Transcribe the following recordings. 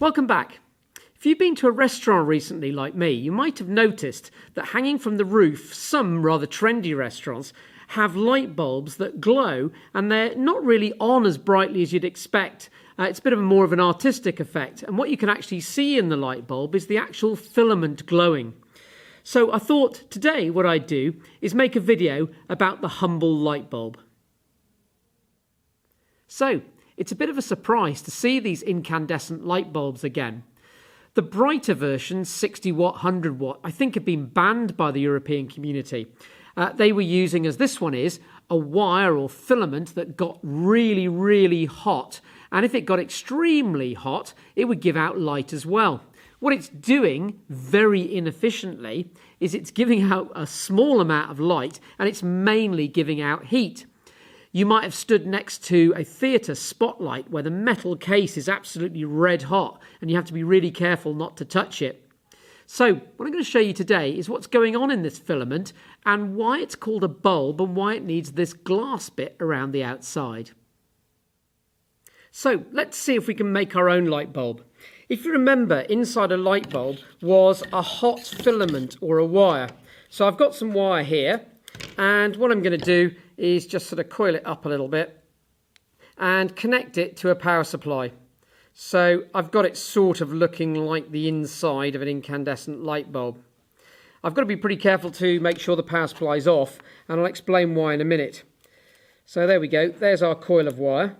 Welcome back. If you've been to a restaurant recently like me, you might have noticed that hanging from the roof, some rather trendy restaurants have light bulbs that glow, and they're not really on as brightly as you'd expect. It's a bit of more of an artistic effect, and what you can actually see in the light bulb is the actual filament glowing. So I thought today what I'd do is make a video about the humble light bulb. So it's a bit of a surprise to see these incandescent light bulbs again. The brighter versions, 60 watt, 100 watt, I think have been banned by the European community. They were using, as this one is, a wire or filament that got really, really hot. And if it got extremely hot, it would give out light as well. What it's doing very inefficiently is it's giving out a small amount of light, and it's mainly giving out heat. You might have stood next to a theatre spotlight where the metal case is absolutely red hot and you have to be really careful not to touch it. So what I'm going to show you today is what's going on in this filament and why it's called a bulb and why it needs this glass bit around the outside. So let's see if we can make our own light bulb. If you remember, inside a light bulb was a hot filament or a wire. So I've got some wire here, and what I'm going to do is just sort of coil it up a little bit and connect it to a power supply. So I've got it sort of looking like the inside of an incandescent light bulb. I've got to be pretty careful to make sure the power supply is off, and I'll explain why in a minute. So there we go, there's our coil of wire.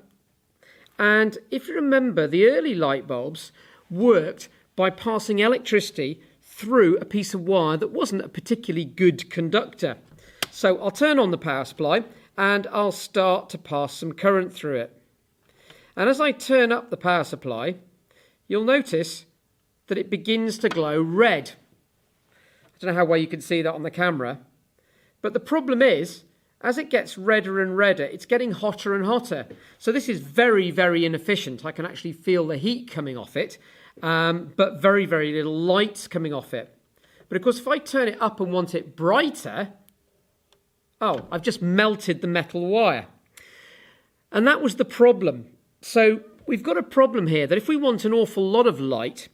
And if you remember, the early light bulbs worked by passing electricity through a piece of wire that wasn't a particularly good conductor. So I'll turn on the power supply and I'll start to pass some current through it. And as I turn up the power supply, you'll notice that it begins to glow red. I don't know how well you can see that on the camera, but the problem is, as it gets redder and redder, it's getting hotter and hotter. So this is very, very inefficient. I can actually feel the heat coming off it, but very, very little light coming off it. But of course, if I turn it up and want it brighter, oh, I've just melted the metal wire. And that was the problem. So we've got a problem here that if we want an awful lot of light,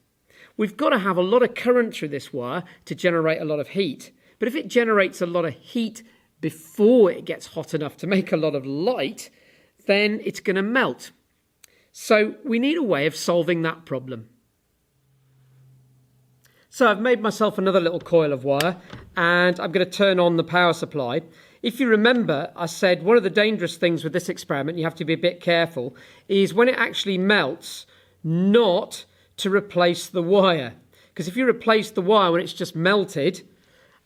we've got to have a lot of current through this wire to generate a lot of heat. But if it generates a lot of heat before it gets hot enough to make a lot of light, then it's going to melt. So we need a way of solving that problem. So I've made myself another little coil of wire, and I'm going to turn on the power supply. If you remember, I said one of the dangerous things with this experiment, you have to be a bit careful, is when it actually melts, not to replace the wire. Because if you replace the wire when it's just melted,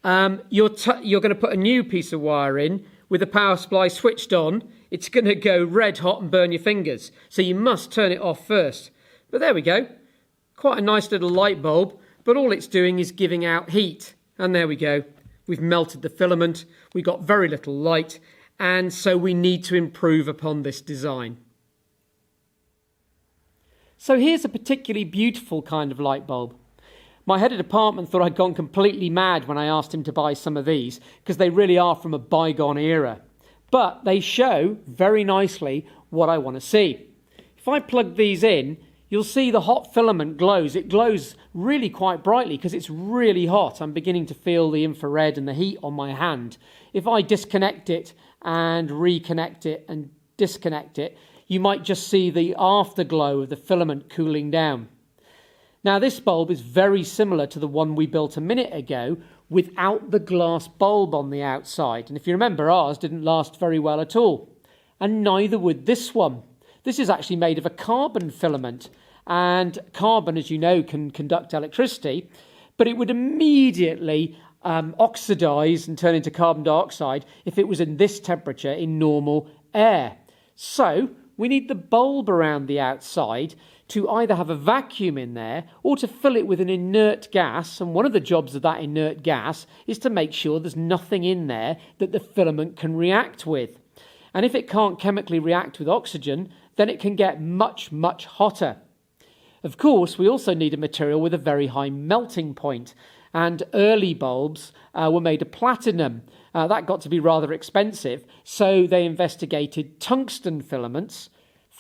you're going to put a new piece of wire in with the power supply switched on. It's going to go red hot and burn your fingers. So you must turn it off first. But there we go. Quite a nice little light bulb, but all it's doing is giving out heat. And there we go. We've melted the filament. We got very little light. And so we need to improve upon this design. So here's a particularly beautiful kind of light bulb. My head of department thought I'd gone completely mad when I asked him to buy some of these, because they really are from a bygone era. But they show very nicely what I want to see. If I plug these in, you'll see the hot filament glows. It glows really quite brightly because it's really hot. I'm beginning to feel the infrared and the heat on my hand. If I disconnect it and reconnect it and disconnect it, you might just see the afterglow of the filament cooling down. Now this bulb is very similar to the one we built a minute ago without the glass bulb on the outside. And if you remember, ours didn't last very well at all. And neither would this one. This is actually made of a carbon filament. And carbon, as you know, can conduct electricity. But it would immediately oxidize and turn into carbon dioxide if it was in this temperature in normal air. So we need the bulb around the outside to either have a vacuum in there or to fill it with an inert gas. And one of the jobs of that inert gas is to make sure there's nothing in there that the filament can react with. And if it can't chemically react with oxygen, then it can get much, much hotter. Of course, we also need a material with a very high melting point. And early bulbs were made of platinum. That got to be rather expensive, so they investigated tungsten filaments,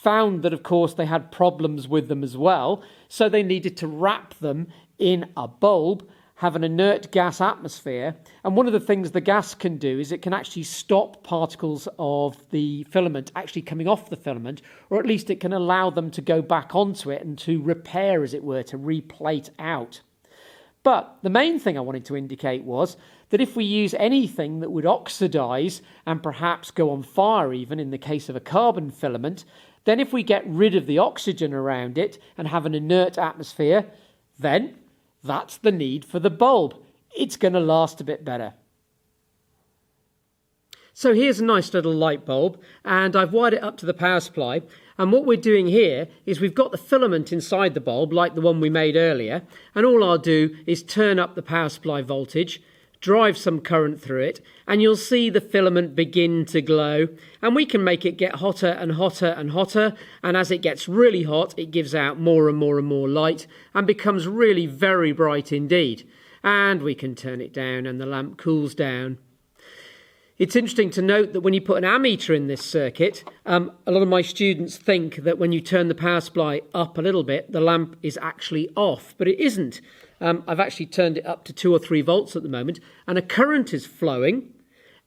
found that, of course, they had problems with them as well, so they needed to wrap them in a bulb, have an inert gas atmosphere, and one of the things the gas can do is it can actually stop particles of the filament actually coming off the filament, or at least it can allow them to go back onto it and to repair, as it were, to replate out. But the main thing I wanted to indicate was that if we use anything that would oxidize and perhaps go on fire, even in the case of a carbon filament, then if we get rid of the oxygen around it and have an inert atmosphere, then that's the need for the bulb. It's going to last a bit better. So here's a nice little light bulb, and I've wired it up to the power supply. And what we're doing here is we've got the filament inside the bulb, like the one we made earlier, and all I'll do is turn up the power supply voltage, drive some current through it, and you'll see the filament begin to glow, and we can make it get hotter and hotter and hotter, and as it gets really hot, it gives out more and more and more light, and becomes really very bright indeed. And we can turn it down, and the lamp cools down. It's interesting to note that when you put an ammeter in this circuit, a lot of my students think that when you turn the power supply up a little bit, the lamp is actually off, but it isn't. I've actually turned it up to 2 or 3 volts at the moment, and a current is flowing.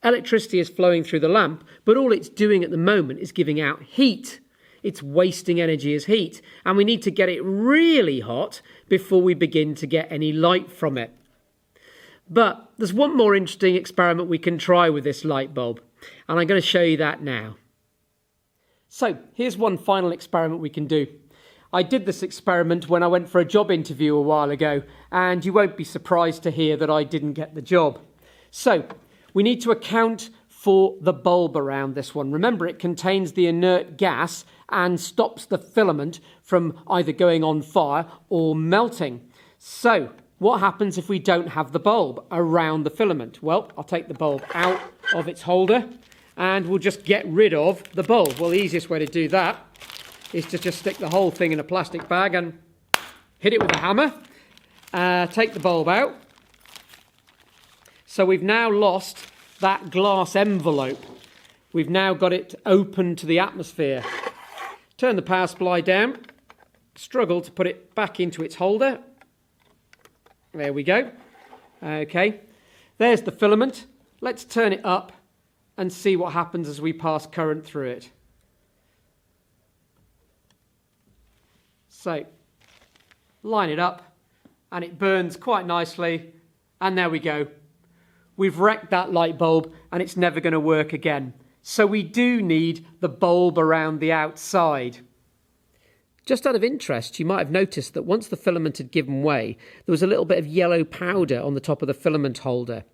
Electricity is flowing through the lamp, but all it's doing at the moment is giving out heat. It's wasting energy as heat, and we need to get it really hot before we begin to get any light from it. But there's one more interesting experiment we can try with this light bulb, and I'm going to show you that now. So here's one final experiment we can do. I did this experiment when I went for a job interview a while ago, and you won't be surprised to hear that I didn't get the job. So we need to account for the bulb around this one. Remember, it contains the inert gas and stops the filament from either going on fire or melting. So what happens if we don't have the bulb around the filament? Well, I'll take the bulb out of its holder and we'll just get rid of the bulb. Well, the easiest way to do that is to just stick the whole thing in a plastic bag and hit it with a hammer. Take the bulb out. So we've now lost that glass envelope. We've now got it open to the atmosphere. Turn the power supply down. Struggle to put it back into its holder. There we go. Okay, there's the filament. Let's turn it up and see what happens as we pass current through it. So, line it up and it burns quite nicely, and there we go. We've wrecked that light bulb and it's never going to work again. So we do need the bulb around the outside. Just out of interest, you might have noticed that once the filament had given way, there was a little bit of yellow powder on the top of the filament holder.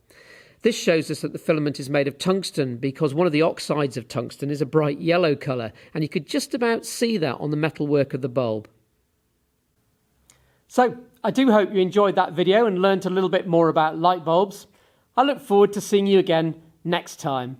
This shows us that the filament is made of tungsten, because one of the oxides of tungsten is a bright yellow colour, and you could just about see that on the metalwork of the bulb. So, I do hope you enjoyed that video and learnt a little bit more about light bulbs. I look forward to seeing you again next time.